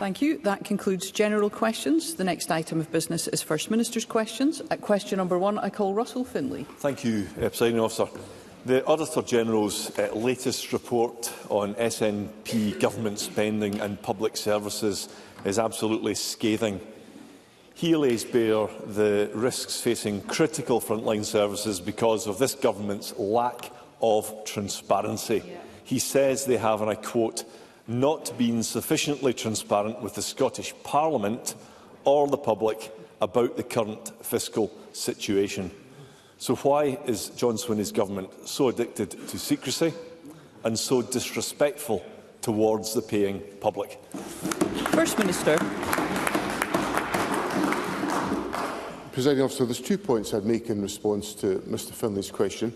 Thank you. That concludes general questions. The next item of business is First Minister's questions. At question number 1, I call Russell Finlay. Thank you, Presiding Officer. The Auditor-General's latest report on SNP government spending and public services is absolutely scathing. He lays bare the risks facing critical frontline services because of this government's lack of transparency. He says they have, and I quote, not been sufficiently transparent with the Scottish Parliament or the public about the current fiscal situation. So why is John Swinney's government so addicted to secrecy and so disrespectful towards the paying public? First Minister. Presiding Officer, there are 2 points I'd make in response to Mr Finlay's question.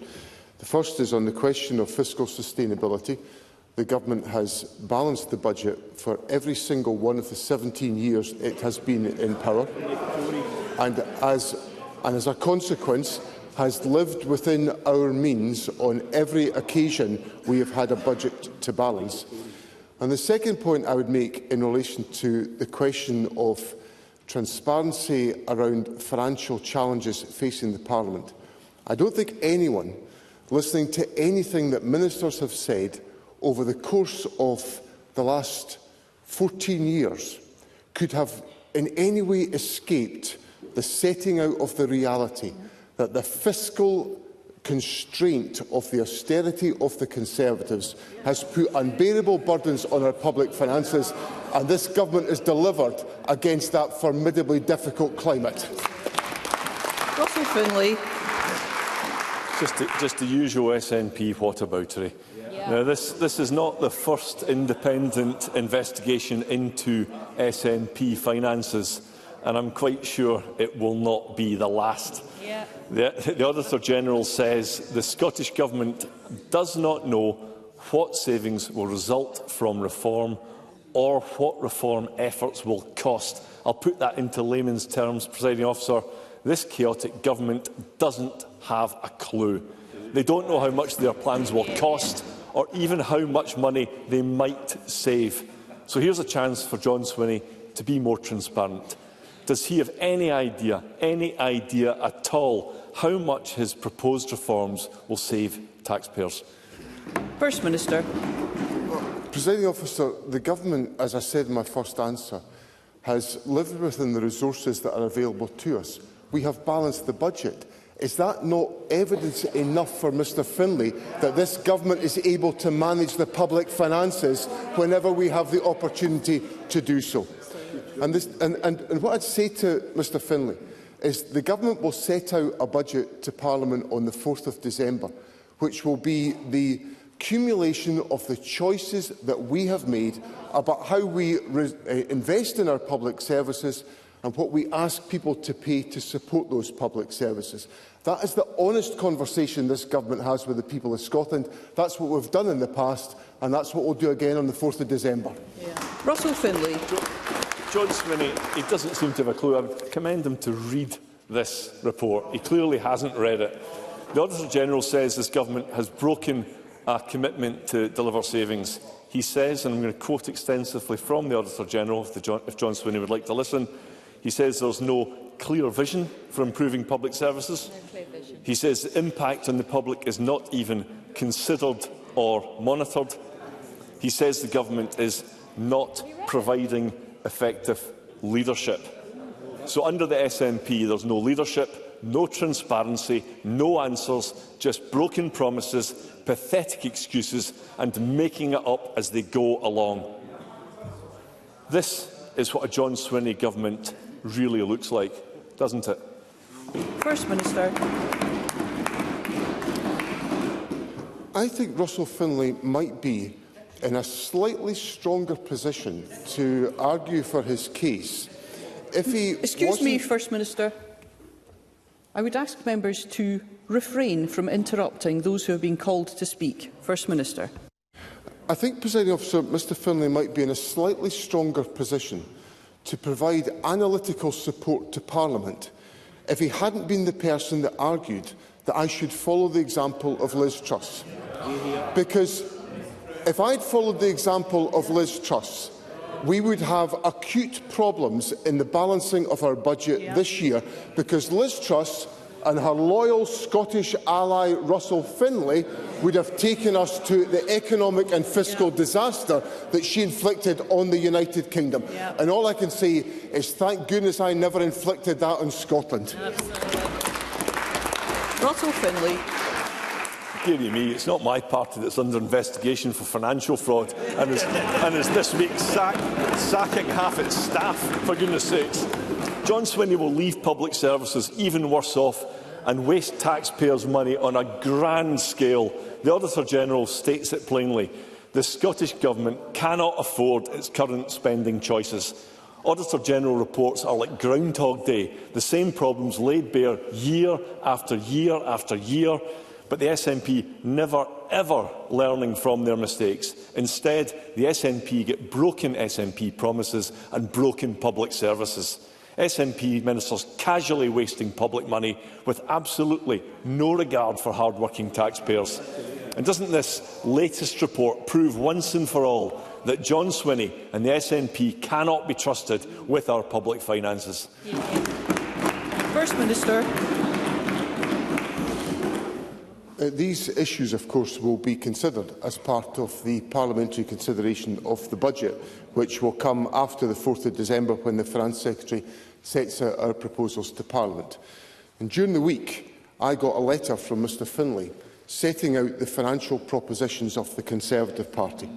The first is on the question of fiscal sustainability. The Government has balanced the budget for every single one of the 17 years it has been in power, and as a consequence has lived within our means on every occasion we have had a budget to balance. And the second point I would make in relation to the question of transparency around financial challenges facing the Parliament. I don't think anyone listening to anything that ministers have said over the course of the last 14 years could have in any way escaped the setting out of the reality that the fiscal constraint of the austerity of the Conservatives has put unbearable burdens on our public finances, and this Government has delivered against that formidably difficult climate. Russell Finlay. Just the usual SNP whataboutery. Now, this is not the first independent investigation into SNP finances, and I'm quite sure it will not be the last. The Auditor-General says the Scottish Government does not know what savings will result from reform or what reform efforts will cost. I'll put that into layman's terms, Presiding Officer. This chaotic government doesn't have a clue. They don't know how much their plans will cost or even how much money they might save. So here's a chance for John Swinney to be more transparent. Does he have any idea at all, how much his proposed reforms will save taxpayers? First Minister. Presiding Officer, the Government, as I said in my first answer, has lived within the resources that are available to us. We have balanced the budget. Is that not evidence enough for Mr Finlay that this Government is able to manage the public finances whenever we have the opportunity to do so? And what I'd say to Mr Finlay is the Government will set out a budget to Parliament on the 4th of December, which will be the accumulation of the choices that we have made about how we invest in our public services and what we ask people to pay to support those public services. That is the honest conversation this Government has with the people of Scotland. That's what we've done in the past, and that's what we'll do again on the 4th of December. Russell Finlay. John Swinney, he doesn't seem to have a clue. I would commend him to read this report. He clearly hasn't read it. The Auditor-General says this Government has broken a commitment to deliver savings. He says, and I'm going to quote extensively from the Auditor-General, if John Swinney would like to listen, he says there's no clear vision for improving public services. He says the impact on the public is not even considered or monitored. He says the Government is not providing effective leadership. So under the SNP, there's no leadership, no transparency, no answers, just broken promises, pathetic excuses and making it up as they go along. This is what a John Swinney government really looks like, doesn't it? First Minister. I think Russell Finlay might be in a slightly stronger position to argue for his case if he Excuse me, First Minister. I would ask members to refrain from interrupting those who have been called to speak. First Minister. I think, Presiding Officer, Mr Finlay might be in a slightly stronger position to provide analytical support to Parliament if he hadn't been the person that argued that I should follow the example of Liz Truss. Because if I'd followed the example of Liz Truss, we would have acute problems in the balancing of our budget this year, because Liz Truss and her loyal Scottish ally Russell Finlay would have taken us to the economic and fiscal disaster that she inflicted on the United Kingdom. And all I can say is thank goodness I never inflicted that on Scotland. Russell Finlay. Dearie me, it's not my party that's under investigation for financial fraud and is this week sacking half its staff, for goodness sakes. John Swinney will leave public services even worse off and waste taxpayers' money on a grand scale. The Auditor-General states it plainly. The Scottish Government cannot afford its current spending choices. Auditor-General reports are like Groundhog Day, the same problems laid bare year after year after year, but the SNP never ever learning from their mistakes. Instead, the SNP get broken SNP promises and broken public services. SNP ministers casually wasting public money with absolutely no regard for hard-working taxpayers. And doesn't this latest report prove once and for all that John Swinney and the SNP cannot be trusted with our public finances? First Minister. These issues, of course, will be considered as part of the parliamentary consideration of the budget, which will come after the 4th of December, when the Finance Secretary sets out our proposals to Parliament. And during the week, I got a letter from Mr Finlay setting out the financial propositions of the Conservative Party.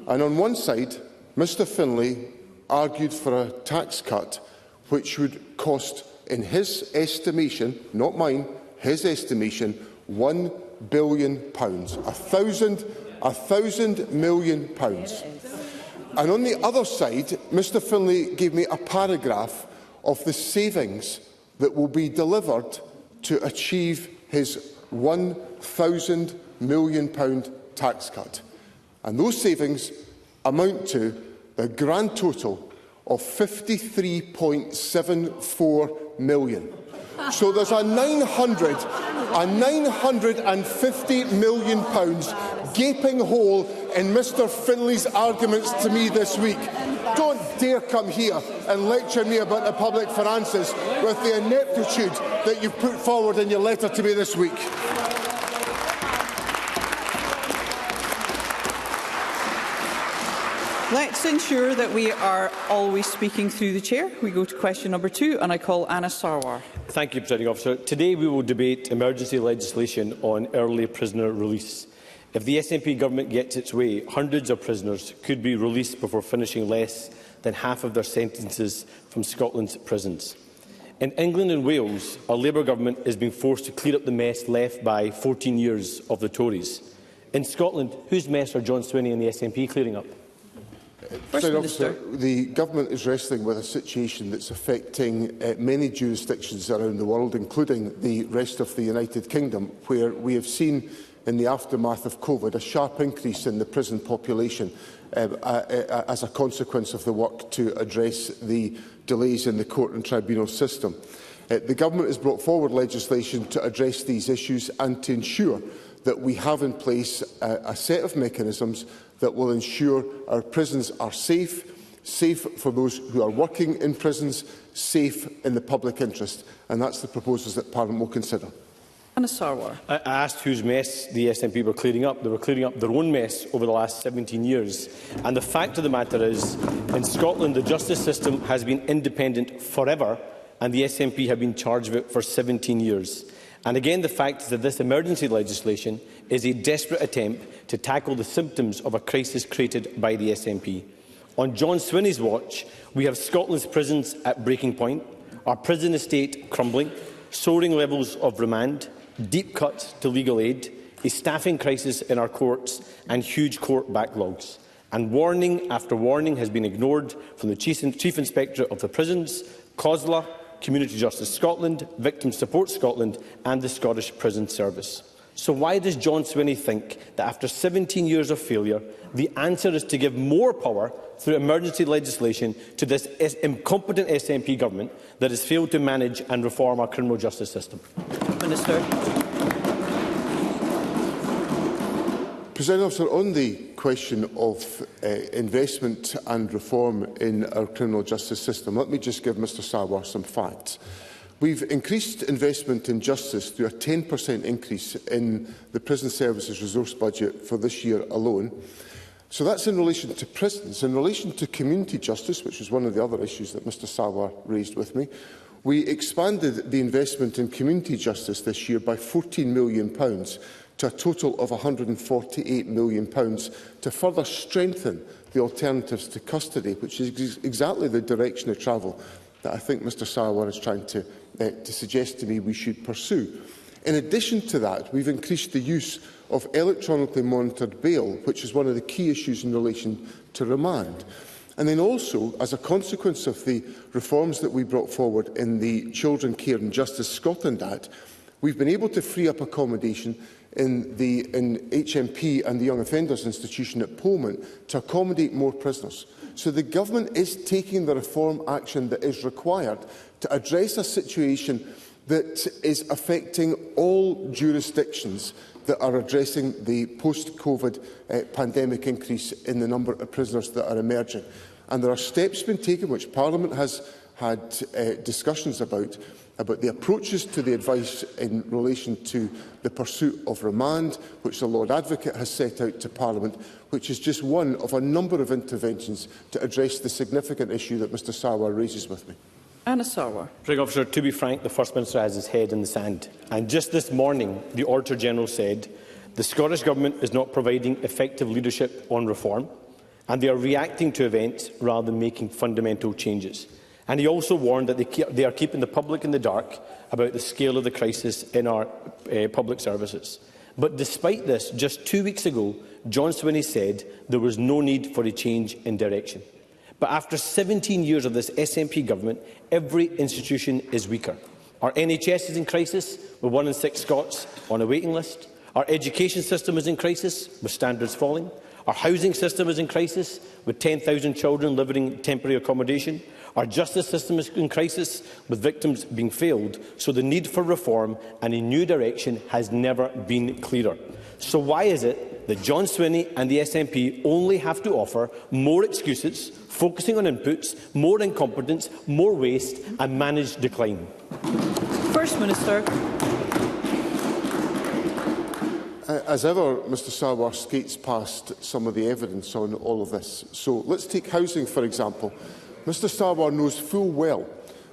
And on one side, Mr Finlay argued for a tax cut which would cost, in his estimation, not mine, his estimation, £1 billion, £1,000 million. And on the other side, Mr Finlay gave me a paragraph of the savings that will be delivered to achieve his £1,000 million tax cut. And those savings amount to the grand total of £53.74 million. So there's a £950 million gaping hole in Mr Finlay's arguments to me this week. Don't dare come here and lecture me about the public finances with the ineptitude that you've put forward in your letter to me this week. Let's ensure that we are always speaking through the chair. We go to question number 2, and I call Anna Sarwar. Thank you, Presiding Officer. Today we will debate emergency legislation on early prisoner release. If the SNP government gets its way, hundreds of prisoners could be released before finishing less than half of their sentences from Scotland's prisons. In England and Wales, our Labour government is being forced to clear up the mess left by 14 years of the Tories. In Scotland, whose mess are John Swinney and the SNP clearing up? First Minister. The Government is wrestling with a situation that's affecting many jurisdictions around the world, including the rest of the United Kingdom, where we have seen in the aftermath of COVID a sharp increase in the prison population as a consequence of the work to address the delays in the court and tribunal system. The Government has brought forward legislation to address these issues and to ensure that we have in place a set of mechanisms that will ensure our prisons are safe for those who are working in prisons, safe in the public interest. And that's the proposals that Parliament will consider. Anna Sarwar. I asked whose mess the SNP were clearing up. They were clearing up their own mess over the last 17 years. And the fact of the matter is, in Scotland, the justice system has been independent forever, and the SNP have been charged with it for 17 years. And again, the fact is that this emergency legislation is a desperate attempt to tackle the symptoms of a crisis created by the SNP. On John Swinney's watch, we have Scotland's prisons at breaking point, our prison estate crumbling, soaring levels of remand, deep cuts to legal aid, a staffing crisis in our courts and huge court backlogs. And warning after warning has been ignored from the Chief Inspector of the Prisons, COSLA, Community Justice Scotland, Victim Support Scotland and the Scottish Prison Service. So why does John Swinney think that after 17 years of failure, the answer is to give more power through emergency legislation to this incompetent SNP government that has failed to manage and reform our criminal justice system? Minister. Presiding Officer, on the question of investment and reform in our criminal justice system, let me just give Mr Sarwar some facts. We've increased investment in justice through a 10% increase in the Prison Services resource budget for this year alone. So that's in relation to prisons. In relation to community justice, which is one of the other issues that Mr Sarwar raised with me, we expanded the investment in community justice this year by £14 million to a total of £148 million to further strengthen the alternatives to custody, which is exactly the direction of travel that I think Mr Sarwar is trying to suggest to me we should pursue. In addition to that, we've increased the use of electronically monitored bail, which is one of the key issues in relation to remand. And then also, as a consequence of the reforms that we brought forward in the Children, Care and Justice Scotland Act, we've been able to free up accommodation in HMP and the Young Offenders Institution at Pullman to accommodate more prisoners. So the Government is taking the reform action that is required to address a situation that is affecting all jurisdictions that are addressing the post-COVID pandemic increase in the number of prisoners that are emerging. And there are steps being taken, which Parliament has had discussions about the approaches to the advice in relation to the pursuit of remand, which the Lord Advocate has set out to Parliament, which is just one of a number of interventions to address the significant issue that Mr Sarwar raises with me. Anna Sarwar. Presiding Officer, to be frank, the First Minister has his head in the sand. And just this morning, the Auditor General said the Scottish Government is not providing effective leadership on reform, and they are reacting to events rather than making fundamental changes. And he also warned that they are keeping the public in the dark about the scale of the crisis in our public services. But despite this, just 2 weeks ago, John Swinney said there was no need for a change in direction. But after 17 years of this SNP government, every institution is weaker. Our NHS is in crisis, with 1 in 6 Scots on a waiting list. Our education system is in crisis, with standards falling. Our housing system is in crisis, with 10,000 children living in temporary accommodation. Our justice system is in crisis, with victims being failed. So the need for reform and a new direction has never been clearer. So why is it that John Swinney and the SNP only have to offer more excuses, focusing on inputs, more incompetence, more waste and managed decline? First Minister. As ever, Mr Sarwar skates past some of the evidence on all of this. So let's take housing, for example. Mr Sarwar knows full well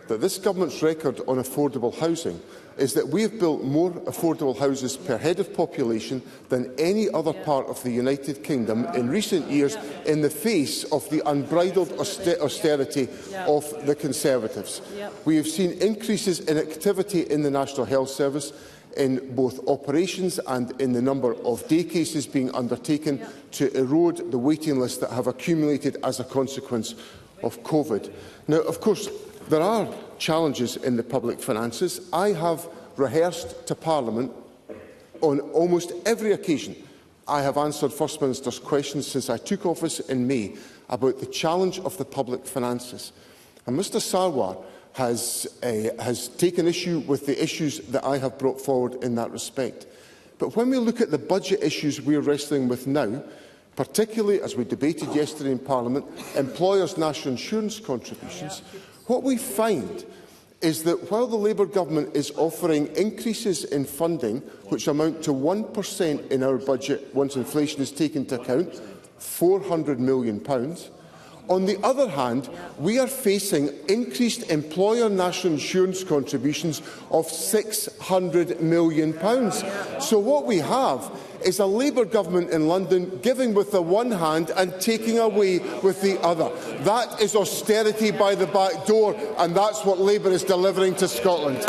that this government's record on affordable housing is that we have built more affordable houses per head of population than any other part of the United Kingdom in recent years in the face of the unbridled austerity of the Conservatives. We have seen increases in activity in the National Health Service, in both operations and in the number of day cases being undertaken to erode the waiting lists that have accumulated as a consequence of COVID. Now, of course, there are challenges in the public finances. I have rehearsed to Parliament on almost every occasion. I have answered First Minister's questions since I took office in May about the challenge of the public finances. And Mr Sarwar has taken issue with the issues that I have brought forward in that respect. But when we look at the budget issues we are wrestling with now, particularly as we debated yesterday in Parliament, employers' national insurance contributions, what we find is that while the Labour Government is offering increases in funding, which amount to 1% in our budget once inflation is taken into account, £400 million, on the other hand, we are facing increased employer national insurance contributions of £600 million. So what we have is a Labour government in London giving with the one hand and taking away with the other. That is austerity by the back door, and that's what Labour is delivering to Scotland.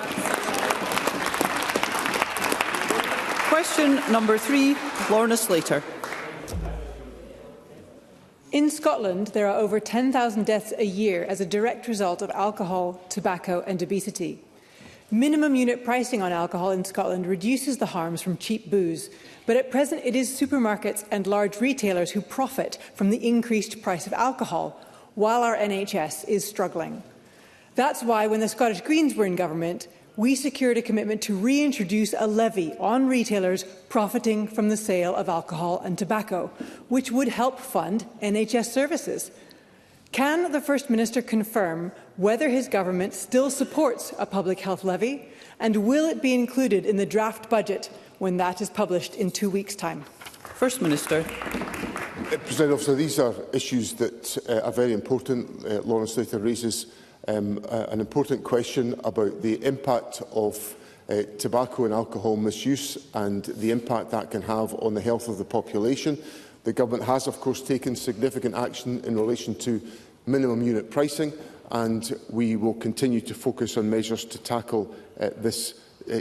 Question number 3, Lorna Slater. In Scotland, there are over 10,000 deaths a year as a direct result of alcohol, tobacco and obesity. Minimum unit pricing on alcohol in Scotland reduces the harms from cheap booze, but at present it is supermarkets and large retailers who profit from the increased price of alcohol, while our NHS is struggling. That's why, when the Scottish Greens were in government, we secured a commitment to reintroduce a levy on retailers profiting from the sale of alcohol and tobacco, which would help fund NHS services. Can the First Minister confirm whether his government still supports a public health levy, and will it be included in the draft budget when that is published in 2 weeks' time? First Minister. President Officer, these are issues that are very important. Lawrence Slater raises an important question about the impact of tobacco and alcohol misuse and the impact that can have on the health of the population. The Government has, of course, taken significant action in relation to minimum unit pricing, and we will continue to focus on measures to tackle this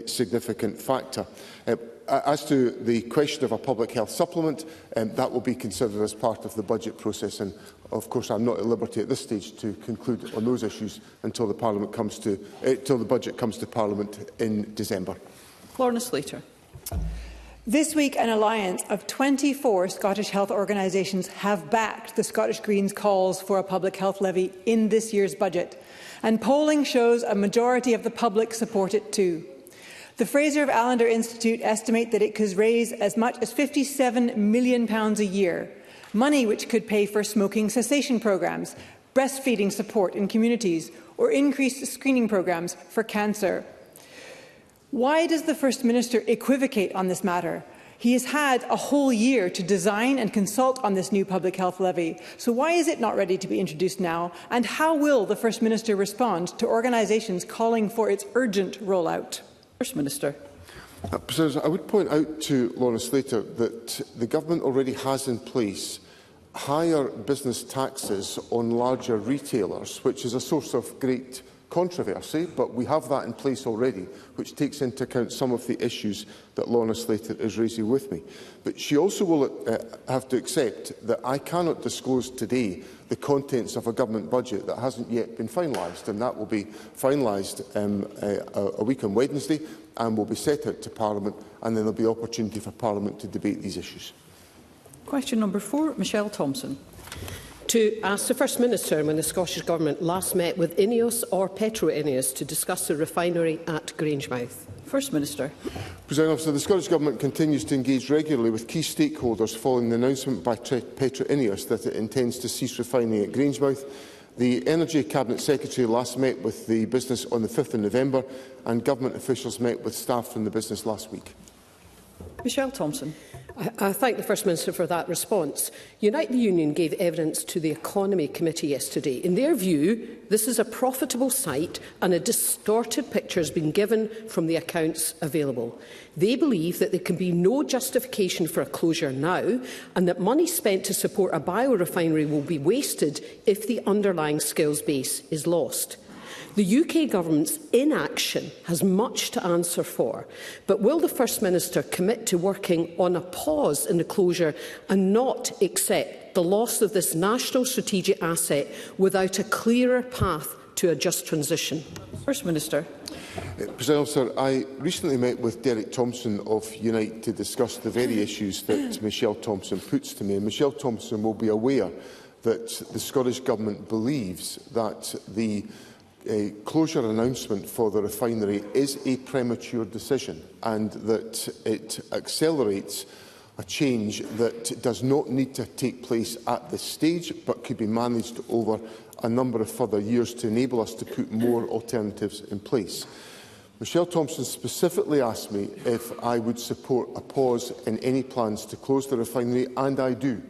significant factor. As to the question of a public health supplement, that will be considered as part of the budget process, and of course I'm not at liberty at this stage to conclude on those issues until the budget comes to Parliament in December. Lorna Slater. This week, an alliance of 24 Scottish health organisations have backed the Scottish Greens' calls for a public health levy in this year's budget, and polling shows a majority of the public support it too. The Fraser of Allender Institute estimate that it could raise as much as £57 million a year, money which could pay for smoking cessation programmes, breastfeeding support in communities, or increased screening programmes for cancer. Why does the First Minister equivocate on this matter? He has had a whole year to design and consult on this new public health levy. So why is it not ready to be introduced now? And how will the First Minister respond to organisations calling for its urgent rollout? First Minister. President, I would point out to Lorna Slater that the Government already has in place higher business taxes on larger retailers, which is a source of great controversy, but we have that in place already, which takes into account some of the issues that Lorna Slater is raising with me. But she also will have to accept that I cannot disclose today the contents of a government budget that hasn't yet been finalised, and that will be finalised a week on Wednesday and will be set out to Parliament, and then there will be opportunity for Parliament to debate these issues. Question number 4, Michelle Thompson. To ask the First Minister when the Scottish Government last met with INEOS or Petro INEOS to discuss the refinery at Grangemouth. First Minister. President Officer, the Scottish Government continues to engage regularly with key stakeholders following the announcement by Petro INEOS that it intends to cease refining at Grangemouth. The Energy Cabinet Secretary last met with the business on the 5th of November, and Government officials met with staff from the business last week. Michelle Thompson. I thank the First Minister for that response. Unite the Union gave evidence to the Economy Committee yesterday. In their view, this is a profitable site and a distorted picture has been given from the accounts available. They believe that there can be no justification for a closure now and that money spent to support a biorefinery will be wasted if the underlying skills base is lost. The UK Government's inaction has much to answer for, but will the First Minister commit to working on a pause in the closure and not accept the loss of this national strategic asset without a clearer path to a just transition? First Minister. President Officer, I recently met with Derek Thompson of Unite to discuss the very issues that Michelle Thompson puts to me. And Michelle Thompson will be aware that the Scottish Government believes that the closure announcement for the refinery is a premature decision and that it accelerates a change that does not need to take place at this stage but could be managed over a number of further years to enable us to put more alternatives in place. Michelle Thompson specifically asked me if I would support a pause in any plans to close the refinery, and I do.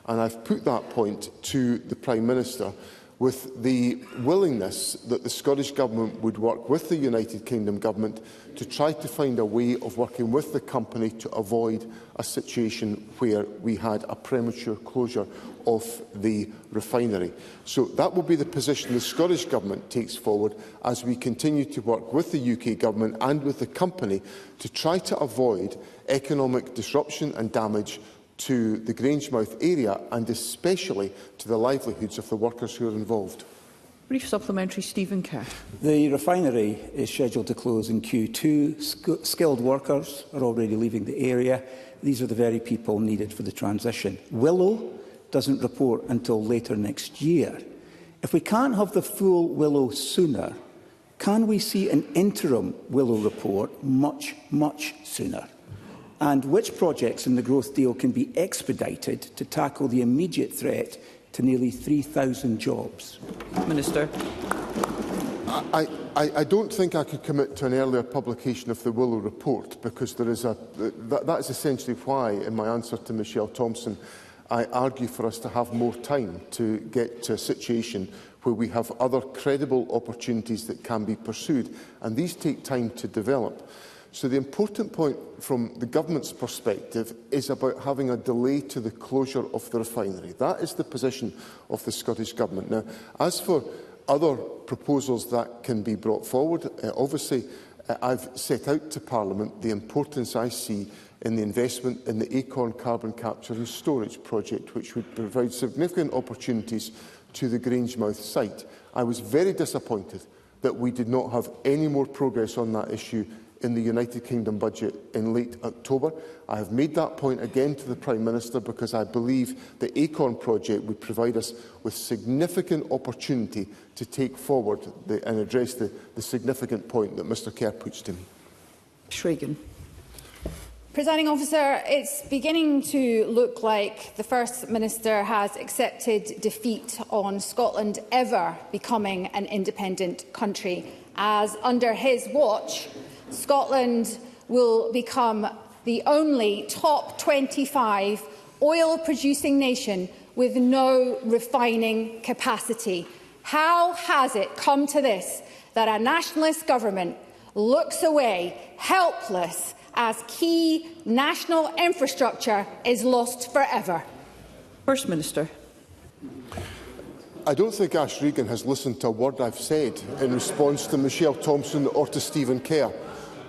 And I've put that point to the Prime Minister with the willingness that the Scottish Government would work with the United Kingdom Government to try to find a way of working with the company to avoid a situation where we had a premature closure of the refinery. So that will be the position the Scottish Government takes forward as we continue to work with the UK Government and with the company to try to avoid economic disruption and damage to the Grangemouth area and especially to the livelihoods of the workers who are involved. Brief supplementary, Stephen Kerr. The refinery is scheduled to close in Q2. Skilled workers are already leaving the area. These are the very people needed for the transition. Willow doesn't report until later next year. If we can't have the full Willow sooner, can we see an interim Willow report much sooner? And which projects in the growth deal can be expedited to tackle the immediate threat to nearly 3,000 jobs? Minister. I don't think I could commit to an earlier publication of the Willow report, because there is that is essentially why, in my answer to Michelle Thompson, I argue for us to have more time to get to a situation where we have other credible opportunities that can be pursued, and these take time to develop. So the important point from the government's perspective is about having a delay to the closure of the refinery. That is the position of the Scottish Government. Now, as for other proposals that can be brought forward, obviously I've set out to Parliament the importance I see in the investment in the Acorn carbon capture and storage project, which would provide significant opportunities to the Grangemouth site. I was very disappointed that we did not have any more progress on that issue in the United Kingdom budget in late October. I have made that point again to the Prime Minister, because I believe the Acorn project would provide us with significant opportunity to take forward and address the significant point that Mr Kerr puts to me. Schragan. Presiding Officer, it's beginning to look like the First Minister has accepted defeat on Scotland ever becoming an independent country, as under his watch, Scotland will become the only top 25 oil-producing nation with no refining capacity. How has it come to this, that a nationalist government looks away, helpless, as key national infrastructure is lost forever? First Minister. I don't think Ash Regan has listened to a word I've said in response to Michelle Thompson or to Stephen Kerr,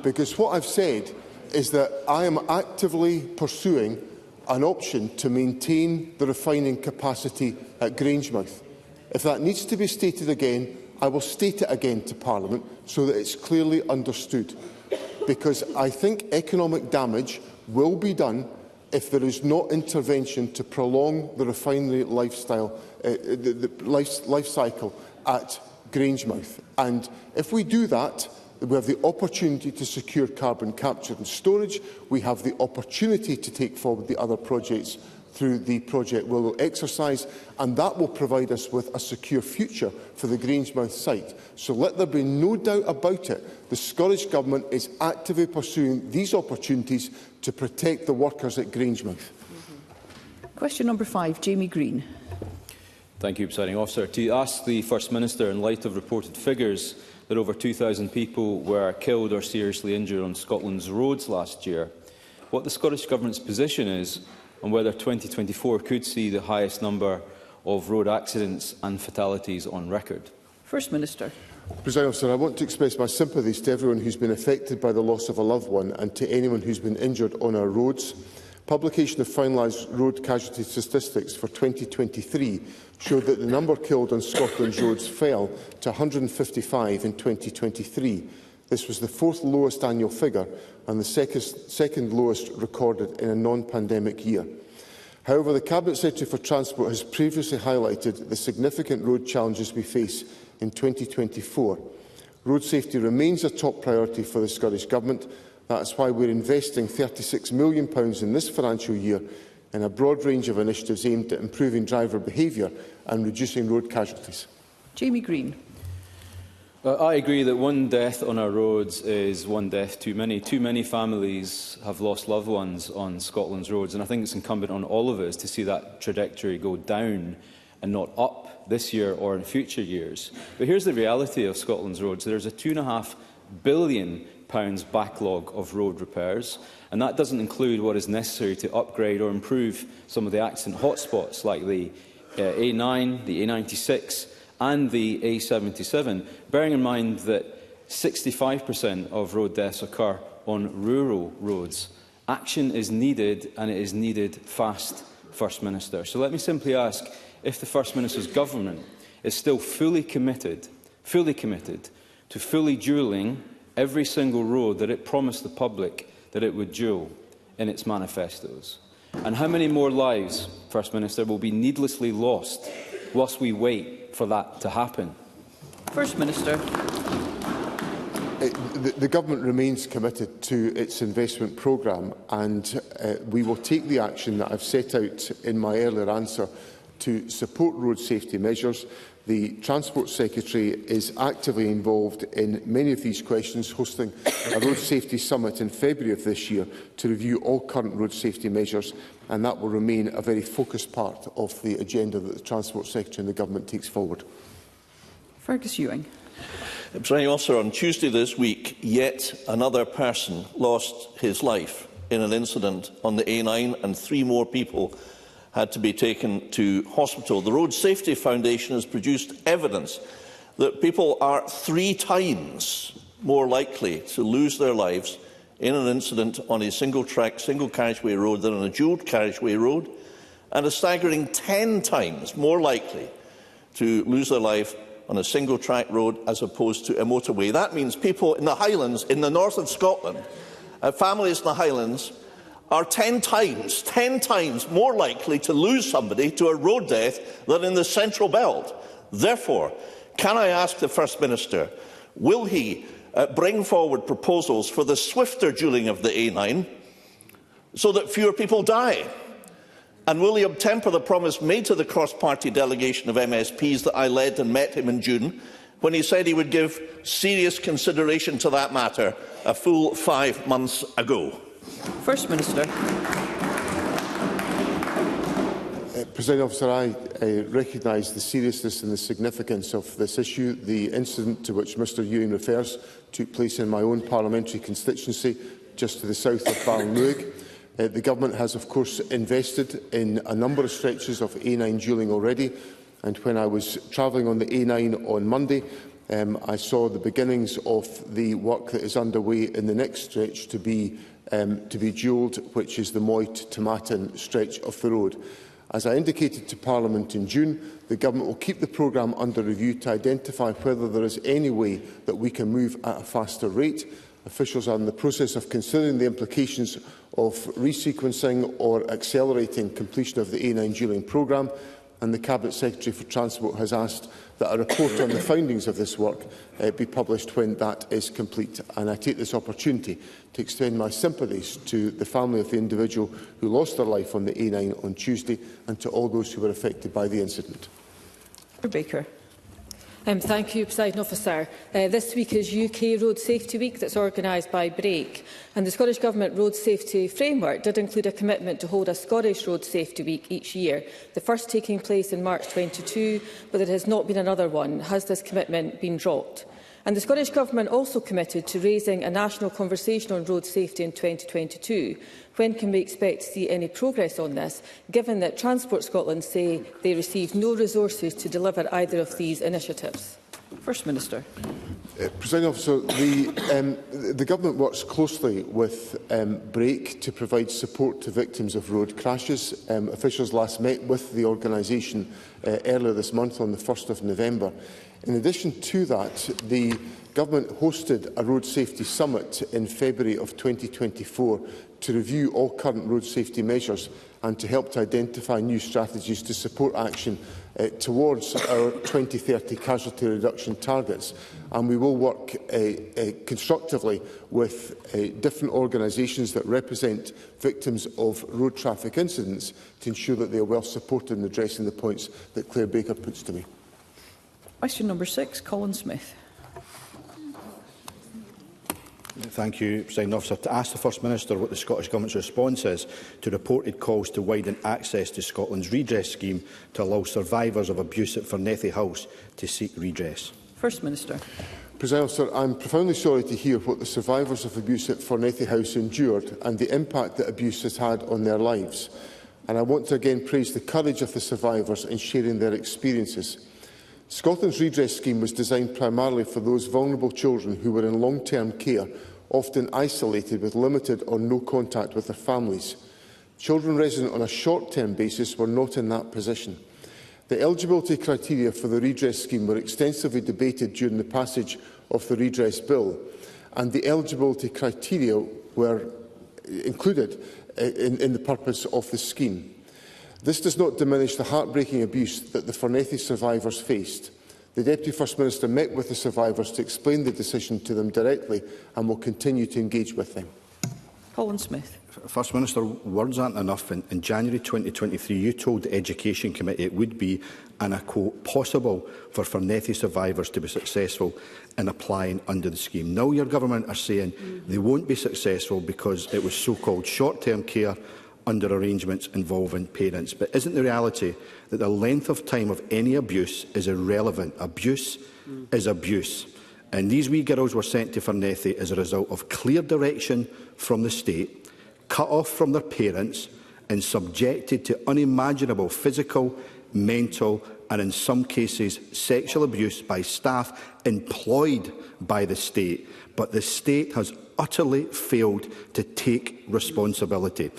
because what I've said is that I am actively pursuing an option to maintain the refining capacity at Grangemouth. If that needs to be stated again, I will state it again to Parliament so that it's clearly understood, because I think economic damage will be done if there is no intervention to prolong the refinery life cycle at Grangemouth. And if we do that, we have the opportunity to secure carbon capture and storage. We have the opportunity to take forward the other projects through the Project Willow exercise, and that will provide us with a secure future for the Grangemouth site. So let there be no doubt about it. The Scottish Government is actively pursuing these opportunities to protect the workers at Grangemouth. Question number 5, Jamie Green. Thank you, Presiding Officer. To ask the First Minister, in light of reported figures that over 2,000 people were killed or seriously injured on Scotland's roads last year, what the Scottish Government's position is on whether 2024 could see the highest number of road accidents and fatalities on record. First Minister. Presiding Officer, I want to express my sympathies to everyone who has been affected by the loss of a loved one and to anyone who has been injured on our roads. Publication of finalised road casualty statistics for 2023 showed that the number killed on Scotland's roads fell to 155 in 2023. This was the fourth lowest annual figure and the second lowest recorded in a non-pandemic year. However, the Cabinet Secretary for Transport has previously highlighted the significant road challenges we face in 2024. Road safety remains a top priority for the Scottish Government. That is why we are investing £36 million in this financial year in a broad range of initiatives aimed at improving driver behaviour and reducing road casualties. Jamie Green. I agree that one death on our roads is one death too many. Too many families have lost loved ones on Scotland's roads, and I think it's incumbent on all of us to see that trajectory go down and not up this year or in future years. But here's the reality of Scotland's roads. There's a £2.5 billion backlog of road repairs, and that doesn't include what is necessary to upgrade or improve some of the accident hotspots like the A9, the A96 and the A77, bearing in mind that 65% of road deaths occur on rural roads. Action is needed, and it is needed fast, First Minister. So let me simply ask if the First Minister's government is still fully committed to fully dualling every single road that it promised the public that it would dual in its manifestos. And how many more lives, First Minister, will be needlessly lost whilst we wait for that to happen? First Minister. The Government remains committed to its investment programme, and we will take the action that I have set out in my earlier answer to support road safety measures. The Transport Secretary is actively involved in many of these questions, hosting a Road Safety Summit in February of this year to review all current road safety measures, and that will remain a very focused part of the agenda that the Transport Secretary and the Government takes forward. Fergus Ewing. Presiding Officer, on Tuesday this week, yet another person lost his life in an incident on the A9, and 3 more people had to be taken to hospital. The Road Safety Foundation has produced evidence that people are 3 times more likely to lose their lives in an incident on a single-track, single-carriageway road than on a dual-carriageway road, and a staggering 10 times more likely to lose their life on a single-track road as opposed to a motorway. That means people in the Highlands, in the north of Scotland, families in the Highlands, are 10 times more likely to lose somebody to a road death than in the Central Belt. Therefore, can I ask the First Minister, will he bring forward proposals for the swifter dualling of the A9 so that fewer people die? And will he obtemper the promise made to the cross-party delegation of MSPs that I led and met him in June, when he said he would give serious consideration to that matter a full 5 months ago? First Minister. Presiding Officer, I recognise the seriousness and the significance of this issue. The incident to which Mr Ewing refers took place in my own parliamentary constituency, just to the south of Ballinluig. The Government has, of course, invested in a number of stretches of A9 dualling already, and when I was travelling on the A9 on Monday, I saw the beginnings of the work that is underway in the next stretch to be dualled, which is the Moyt to Matton stretch of the road. As I indicated to Parliament in June, the Government will keep the programme under review to identify whether there is any way that we can move at a faster rate. Officials are in the process of considering the implications of resequencing or accelerating completion of the A9 dualling programme, and the Cabinet Secretary for Transport has asked that a report on the findings of this work be published when that is complete. And I take this opportunity to extend my sympathies to the family of the individual who lost their life on the A9 on Tuesday, and to all those who were affected by the incident. Baker. Thank you, Presiding Officer. This week is UK Road Safety Week, that's organised by BRAKE, and the Scottish Government Road Safety Framework did include a commitment to hold a Scottish Road Safety Week each year, the first taking place in March 2022, but there has not been another one. Has this commitment been dropped? And the Scottish Government also committed to raising a national conversation on road safety in 2022. When can we expect to see any progress on this, given that Transport Scotland say they received no resources to deliver either of these initiatives? First Minister. Presiding Officer, the Government works closely with BRAKE to provide support to victims of road crashes. Officials last met with the organisation earlier this month on the 1st of November. In addition to that, the Government hosted a Road Safety Summit in February of 2024 to review all current road safety measures and to help to identify new strategies to support action towards our 2030 casualty reduction targets. And we will work constructively with different organisations that represent victims of road traffic incidents to ensure that they are well supported in addressing the points that Claire Baker puts to me. Question number 6, Colin Smith. Thank you, Presiding Officer. To ask the First Minister what the Scottish Government's response is to reported calls to widen access to Scotland's redress scheme to allow survivors of abuse at Farnethy House to seek redress. First Minister. Presiding Officer, I am profoundly sorry to hear what the survivors of abuse at Farnethy House endured and the impact that abuse has had on their lives. And I want to again praise the courage of the survivors in sharing their experiences. Scotland's redress scheme was designed primarily for those vulnerable children who were in long-term care, often isolated with limited or no contact with their families. Children resident on a short-term basis were not in that position. The eligibility criteria for the redress scheme were extensively debated during the passage of the redress bill, and the eligibility criteria were included in the purpose of the scheme. This does not diminish the heartbreaking abuse that the Farnethy survivors faced. The Deputy First Minister met with the survivors to explain the decision to them directly and will continue to engage with them. Colin Smith. First Minister, words aren't enough. In January 2023, you told the Education Committee it would be, and I quote, possible for Fernethi survivors to be successful in applying under the scheme. Now your government are saying they won't be successful because it was so-called short-term care under arrangements involving parents. But isn't the reality that the length of time of any abuse is irrelevant? Abuse is abuse. And these wee girls were sent to Fernethi as a result of clear direction from the state, cut off from their parents and subjected to unimaginable physical, mental and in some cases sexual abuse by staff employed by the state. But the state has utterly failed to take responsibility.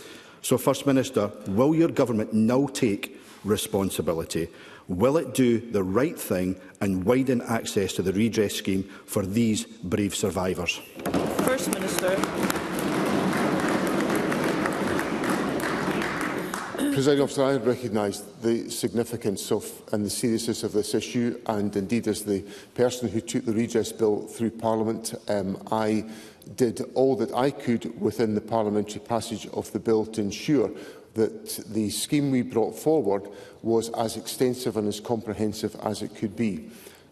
So, First Minister, will your government now take responsibility? Will it do the right thing and widen access to the redress scheme for these brave survivors? First Minister. Presiding Officer, I recognise the significance of and the seriousness of this issue, and indeed as the person who took the redress bill through Parliament, I did all that I could within the parliamentary passage of the bill to ensure that the scheme we brought forward was as extensive and as comprehensive as it could be.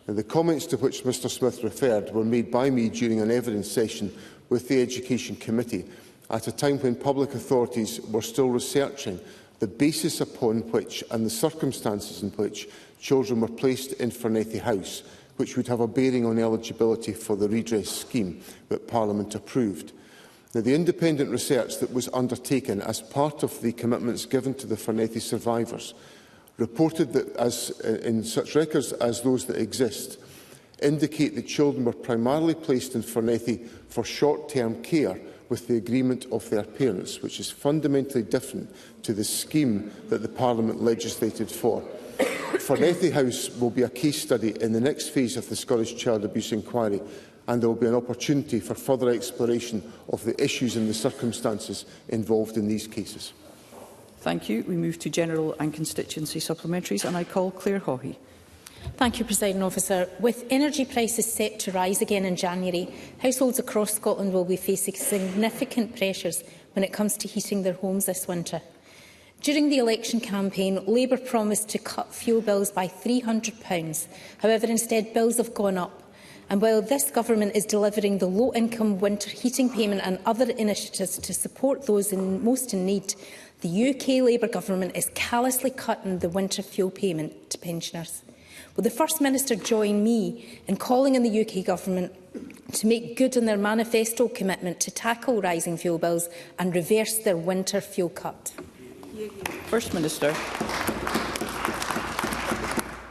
Now, the comments to which Mr Smith referred were made by me during an evidence session with the Education Committee at a time when public authorities were still researching the basis upon which and the circumstances in which children were placed in Fernethi House, which would have a bearing on eligibility for the redress scheme that Parliament approved. Now, the independent research that was undertaken as part of the commitments given to the Fernethi survivors reported that, in such records as those that exist, indicate that children were primarily placed in Fernethi for short-term care with the agreement of their parents, which is fundamentally different to the scheme that the Parliament legislated for. Fernethi House will be a case study in the next phase of the Scottish Child Abuse Inquiry, and there will be an opportunity for further exploration of the issues and the circumstances involved in these cases. Thank you. We move to general and constituency supplementaries, and I call Claire Haughey. Thank you, Presiding Officer. With energy prices set to rise again in January, households across Scotland will be facing significant pressures when it comes to heating their homes this winter. During the election campaign, Labour promised to cut fuel bills by £300. However, instead, bills have gone up. And while this government is delivering the low-income winter heating payment and other initiatives to support those most in need, the UK Labour government is callously cutting the winter fuel payment to pensioners. Will the First Minister join me in calling on the UK Government to make good on their manifesto commitment to tackle rising fuel bills and reverse their winter fuel cut? First Minister.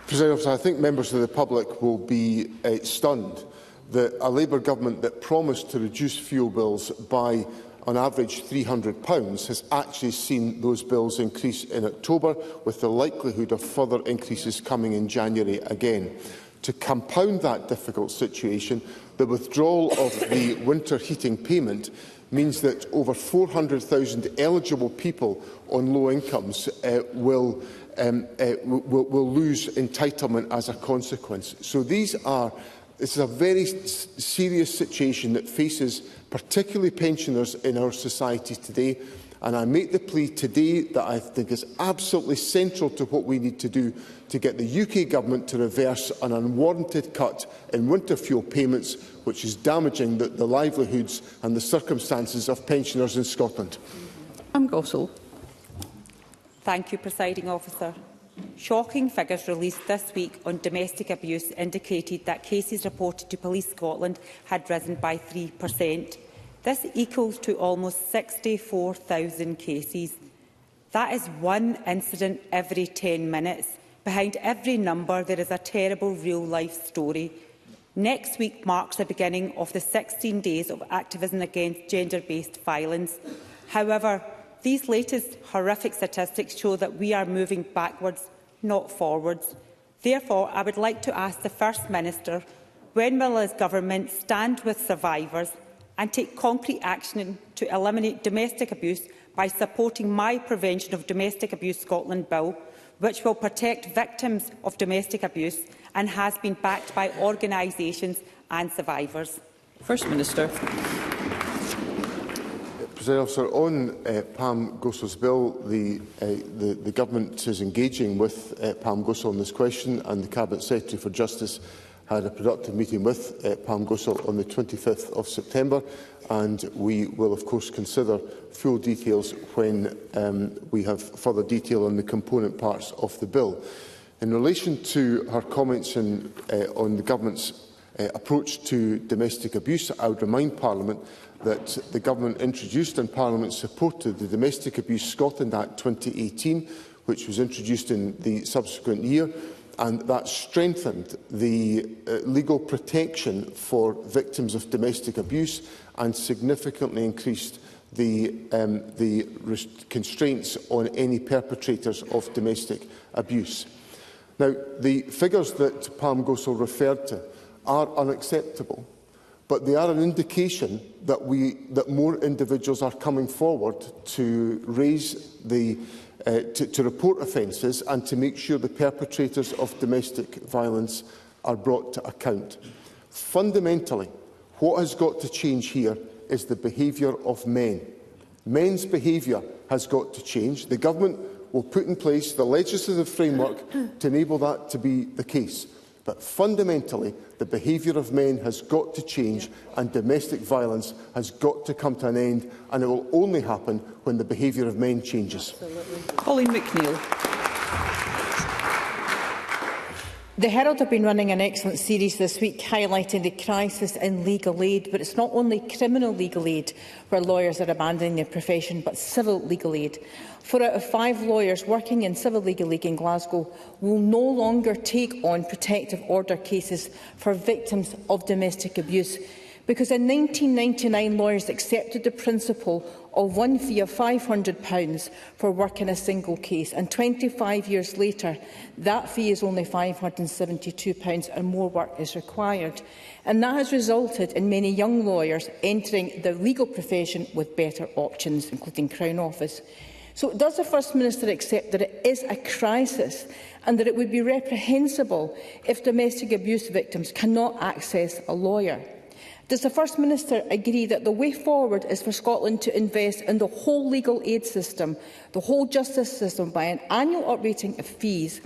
President Officer, I think members of the public will be stunned that a Labour government that promised to reduce fuel bills by on average £300 has actually seen those bills increase in October, with the likelihood of further increases coming in January again. To compound that difficult situation, the withdrawal of the winter heating payment means that over 400,000 eligible people on low incomes will lose entitlement as a consequence. So this is a very serious situation that faces particularly pensioners in our society today. And I make the plea today that I think is absolutely central to what we need to do to get the UK Government to reverse an unwarranted cut in winter fuel payments, which is damaging the livelihoods and the circumstances of pensioners in Scotland. Gossel. Thank you, Presiding Officer. Shocking figures released this week on domestic abuse indicated that cases reported to Police Scotland had risen by 3%. This equals to almost 64,000 cases. That is one incident every 10 minutes. Behind every number, there is a terrible real-life story. Next week marks the beginning of the 16 days of activism against gender-based violence. However, these latest horrific statistics show that we are moving backwards, not forwards. Therefore, I would like to ask the First Minister, when will his government stand with survivors and take concrete action to eliminate domestic abuse by supporting my Prevention of Domestic Abuse Scotland bill, which will protect victims of domestic abuse and has been backed by organisations and survivors. First Minister. Presiding Officer, on Pam Gossel's bill, the Government is engaging with Pam Gossel on this question, and the Cabinet Secretary for Justice had a productive meeting with Pam Gossel on the 25th of September, and we will of course consider full details when we have further detail on the component parts of the bill. In relation to her comments on the Government's approach to domestic abuse, I would remind Parliament that the Government introduced and Parliament supported the Domestic Abuse Scotland Act 2018, which was introduced in the subsequent year, and that strengthened the legal protection for victims of domestic abuse and significantly increased the constraints on any perpetrators of domestic abuse. Now, the figures that Pam Gossel referred to are unacceptable, but they are an indication that more individuals are coming forward to raise to report offences and to make sure the perpetrators of domestic violence are brought to account. Fundamentally, what has got to change here is the behaviour of men. Men's behaviour has got to change. The Government will put in place the legislative framework to enable that to be the case. But fundamentally, the behaviour of men has got to change and domestic violence has got to come to an end, and it will only happen when the behaviour of men changes. Colleen McNeill. The Herald have been running an excellent series this week highlighting the crisis in legal aid, but it's not only criminal legal aid where lawyers are abandoning their profession, but civil legal aid. 4 out of 5 lawyers working in civil legal aid in Glasgow will no longer take on protective order cases for victims of domestic abuse, because in 1999 lawyers accepted the principle of one fee of £500 for work in a single case, and 25 years later that fee is only £572 and more work is required. And that has resulted in many young lawyers entering the legal profession with better options, including Crown Office. So does the First Minister accept that it is a crisis and that it would be reprehensible if domestic abuse victims cannot access a lawyer? Does the First Minister agree that the way forward is for Scotland to invest in the whole legal aid system, the whole justice system, by an annual uprating of fees,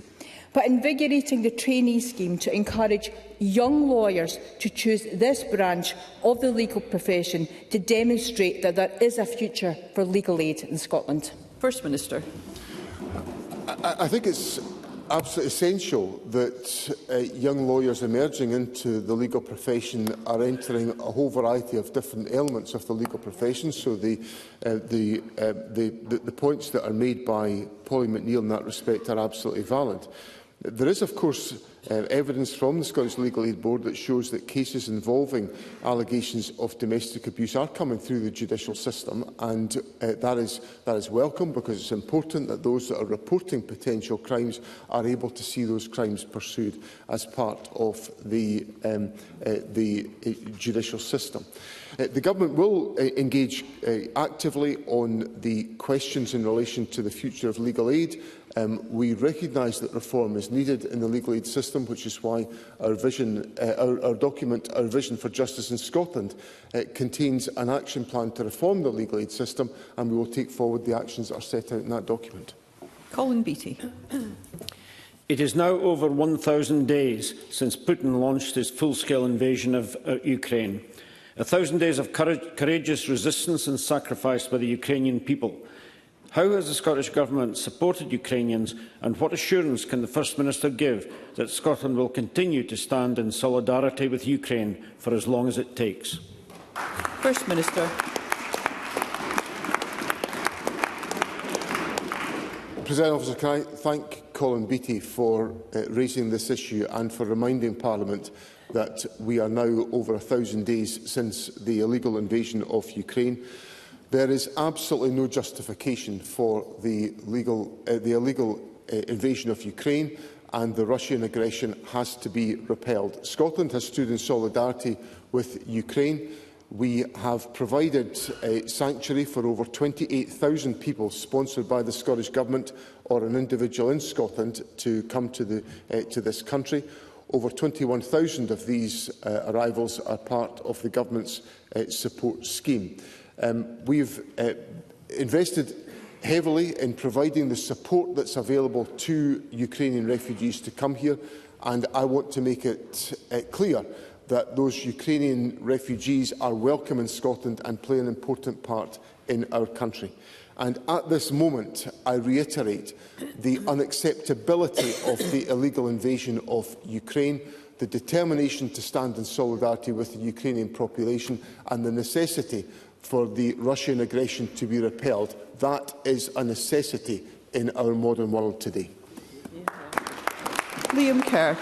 but invigorating the trainee scheme to encourage young lawyers to choose this branch of the legal profession to demonstrate that there is a future for legal aid in Scotland? First Minister. I think it's absolutely essential that young lawyers emerging into the legal profession are entering a whole variety of different elements of the legal profession. So the points that are made by Polly McNeill in that respect are absolutely valid. There is, of course, evidence from the Scottish Legal Aid Board that shows that cases involving allegations of domestic abuse are coming through the judicial system, and that is welcome, because it's important that those that are reporting potential crimes are able to see those crimes pursued as part of the judicial system. The Government will engage actively on the questions in relation to the future of legal aid. We recognise that reform is needed in the legal aid system, which is why our vision, our document, Our Vision for Justice in Scotland, contains an action plan to reform the legal aid system, and we will take forward the actions that are set out in that document. Colin Beattie. It is now over 1,000 days since Putin launched his full-scale invasion of Ukraine. 1,000 days of courageous resistance and sacrifice by the Ukrainian people. How has the Scottish Government supported Ukrainians, and what assurance can the First Minister give that Scotland will continue to stand in solidarity with Ukraine for as long as it takes? First Minister. Presiding Officer, can I thank Colin Beattie for raising this issue and for reminding Parliament that we are now over 1,000 days since the illegal invasion of Ukraine. There is absolutely no justification for the illegal invasion of Ukraine, and the Russian aggression has to be repelled. Scotland has stood in solidarity with Ukraine. We have provided sanctuary for over 28,000 people sponsored by the Scottish Government or an individual in Scotland to come to this country. Over 21,000 of these arrivals are part of the Government's support scheme. We've invested heavily in providing the support that's available to Ukrainian refugees to come here, and I want to make it clear that those Ukrainian refugees are welcome in Scotland and play an important part in our country. And at this moment, I reiterate the unacceptability of the illegal invasion of Ukraine, the determination to stand in solidarity with the Ukrainian population, and the necessity for the Russian aggression to be repelled. That is a necessity in our modern world today. Liam Kerr.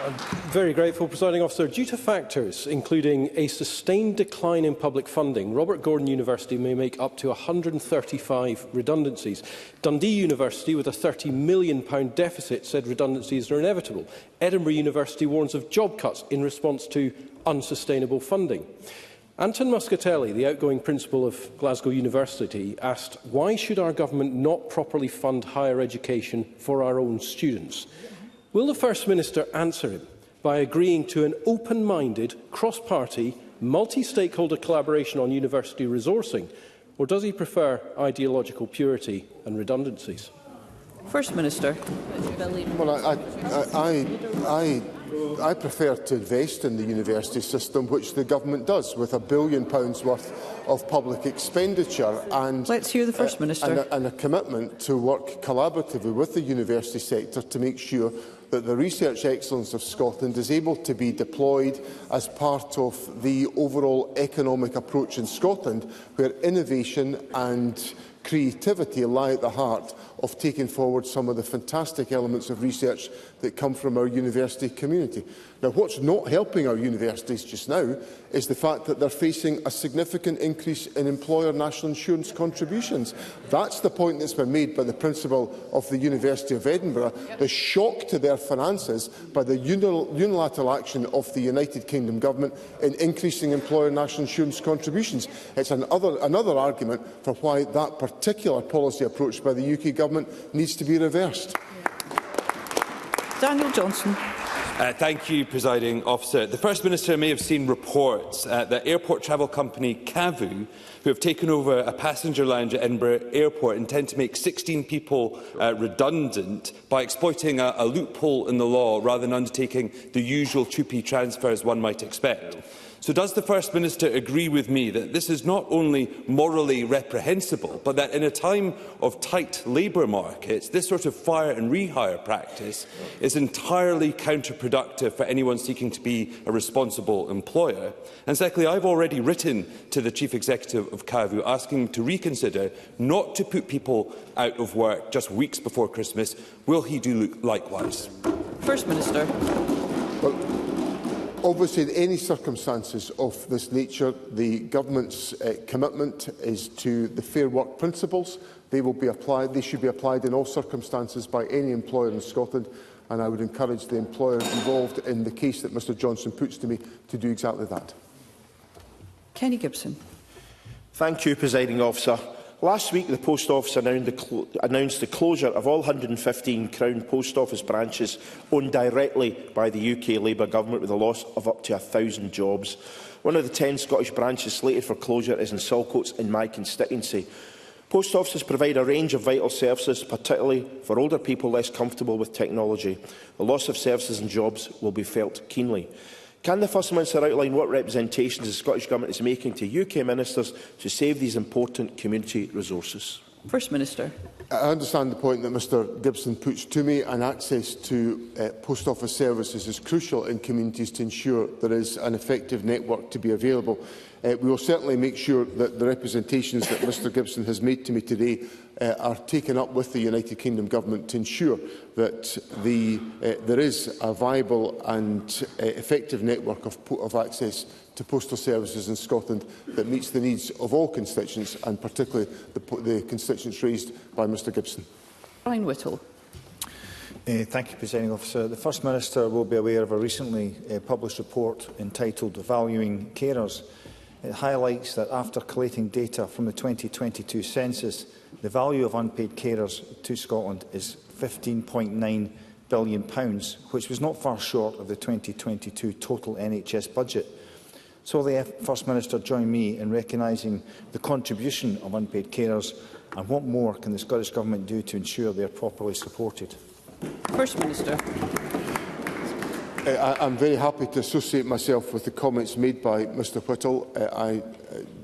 I'm very grateful, Presiding Officer. Due to factors including a sustained decline in public funding, Robert Gordon University may make up to 135 redundancies. Dundee University, with a £30 million deficit, said redundancies are inevitable. Edinburgh University warns of job cuts in response to unsustainable funding. Anton Muscatelli, the outgoing principal of Glasgow University, asked, why should our government not properly fund higher education for our own students? Will the First Minister answer him by agreeing to an open-minded, cross-party, multi-stakeholder collaboration on university resourcing, or does he prefer ideological purity and redundancies? First Minister. Well, I prefer to invest in the university system, which the Government does, with £1 billion worth of public expenditure. And let's hear the First Minister. And a commitment to work collaboratively with the university sector to make sure that the research excellence of Scotland is able to be deployed as part of the overall economic approach in Scotland, where innovation and creativity lie at the heart of taking forward some of the fantastic elements of research that come from our university community. Now, what's not helping our universities just now is the fact that they're facing a significant increase in employer national insurance contributions. That's the point that's been made by the principal of the University of Edinburgh, the shock to their finances by the unilateral action of the United Kingdom Government in increasing employer national insurance contributions. It's another argument for why that particular policy approach by the UK Government needs to be reversed. Daniel Johnson. Thank you, Presiding Officer. The First Minister may have seen reports that airport travel company Cavu, who have taken over a passenger lounge at Edinburgh Airport, intend to make 16 people redundant by exploiting a loophole in the law rather than undertaking the usual TUPE transfers one might expect. So does the First Minister agree with me that this is not only morally reprehensible, but that in a time of tight labour markets, this sort of fire and rehire practice is entirely counterproductive for anyone seeking to be a responsible employer? And secondly, I've already written to the Chief Executive of Cavu asking him to reconsider not to put people out of work just weeks before Christmas. Will he do likewise? First Minister. Well, obviously, in any circumstances of this nature, the Government's commitment is to the Fair Work principles. They will be applied. They should be applied in all circumstances by any employer in Scotland, and I would encourage the employer involved in the case that Mr Johnson puts to me to do exactly that. Kenny Gibson. Thank you, Presiding Officer. Last week, the Post Office announced the closure of all 115 Crown Post Office branches owned directly by the UK Labour Government, with a loss of up to 1,000 jobs. One of the 10 Scottish branches slated for closure is in Saltcoats in my constituency. Post offices provide a range of vital services, particularly for older people less comfortable with technology. The loss of services and jobs will be felt keenly. Can the First Minister outline what representations the Scottish Government is making to UK ministers to save these important community resources? First Minister. I understand the point that Mr Gibson puts to me, and access to post office services is crucial in communities to ensure there is an effective network to be available. We will certainly make sure that the representations that Mr Gibson has made to me today are taken up with the United Kingdom Government to ensure that there is a viable and effective network of access to postal services in Scotland that meets the needs of all constituents, and particularly the constituents raised by Mr Gibson. Brian Whittle. Thank you, Presiding Officer. The First Minister will be aware of a recently published report entitled Valuing Carers. It highlights that after collating data from the 2022 census, the value of unpaid carers to Scotland is £15.9 billion, which was not far short of the 2022 total NHS budget. So will the First Minister join me in recognising the contribution of unpaid carers, and what more can the Scottish Government do to ensure they are properly supported? First Minister. I'm very happy to associate myself with the comments made by Mr Whittle. I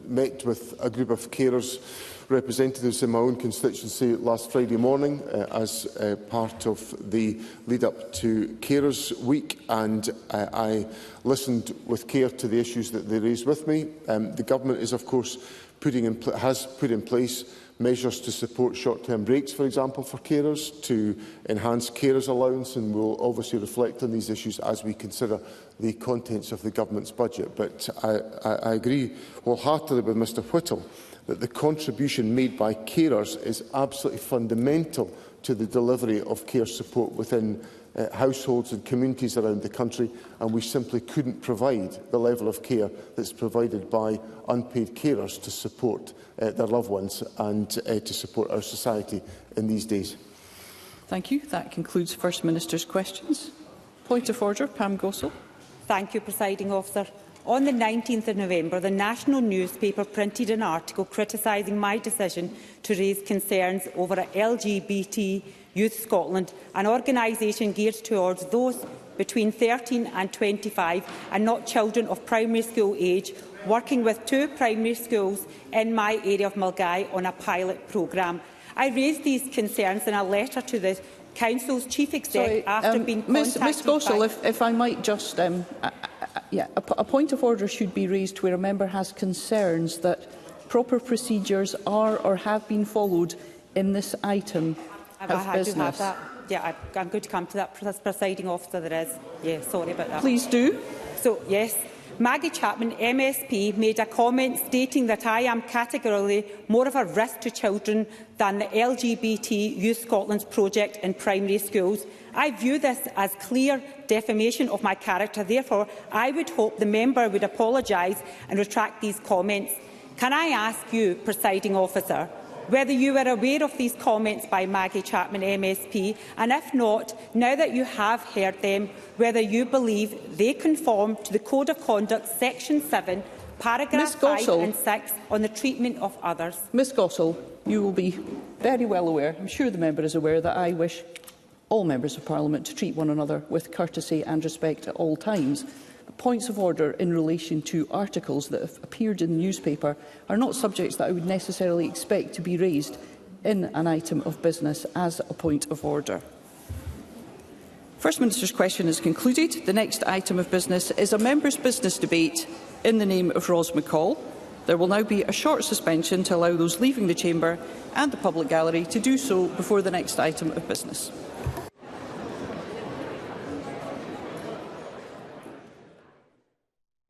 met with a group of carers representatives in my own constituency last Friday morning as part of the lead-up to Carers Week, and I listened with care to the issues that they raised with me. The Government is, of course, has put in place measures to support short-term breaks, for example, for carers, to enhance carers allowance, and will obviously reflect on these issues as we consider the contents of the Government's budget. But I agree wholeheartedly with Mr Whittle that the contribution made by carers is absolutely fundamental to the delivery of care support within households and communities around the country, and we simply couldn't provide the level of care that's provided by unpaid carers to support their loved ones and to support our society in these days. Thank you. That concludes First Minister's questions. Point of order, Pam Gossel. Thank you, Presiding Officer. On the 19th of November, the national newspaper printed an article criticising my decision to raise concerns over LGBT Youth Scotland, an organisation geared towards those between 13 and 25 and not children of primary school age, working with 2 primary schools in my area of Milngavie on a pilot programme. I raised these concerns in a letter to the Council's Chief Exec after being contacted Ms Gossel, if I might just... a point of order should be raised where a member has concerns that proper procedures are or have been followed in this item of business. Yeah, I'm going to come to that, Presiding Officer. There is. Yeah, sorry about that. Please do. So, yes. Maggie Chapman, MSP, made a comment stating that I am categorically more of a risk to children than the LGBT Youth Scotland's project in primary schools. I view this as clear defamation of my character. Therefore, I would hope the member would apologise and retract these comments. Can I ask you, Presiding Officer, whether you were aware of these comments by Maggie Chapman MSP, and if not, now that you have heard them, whether you believe they conform to the Code of Conduct Section 7, paragraph 5 and 6 on the treatment of others? Ms Gossel, you will be very well aware, I'm sure the member is aware, that I wish all members of Parliament to treat one another with courtesy and respect at all times. Points of order in relation to articles that have appeared in the newspaper are not subjects that I would necessarily expect to be raised in an item of business as a point of order. First Minister's question is concluded. The next item of business is a member's business debate in the name of Ros McCall. There will now be a short suspension to allow those leaving the chamber and the public gallery to do so before the next item of business.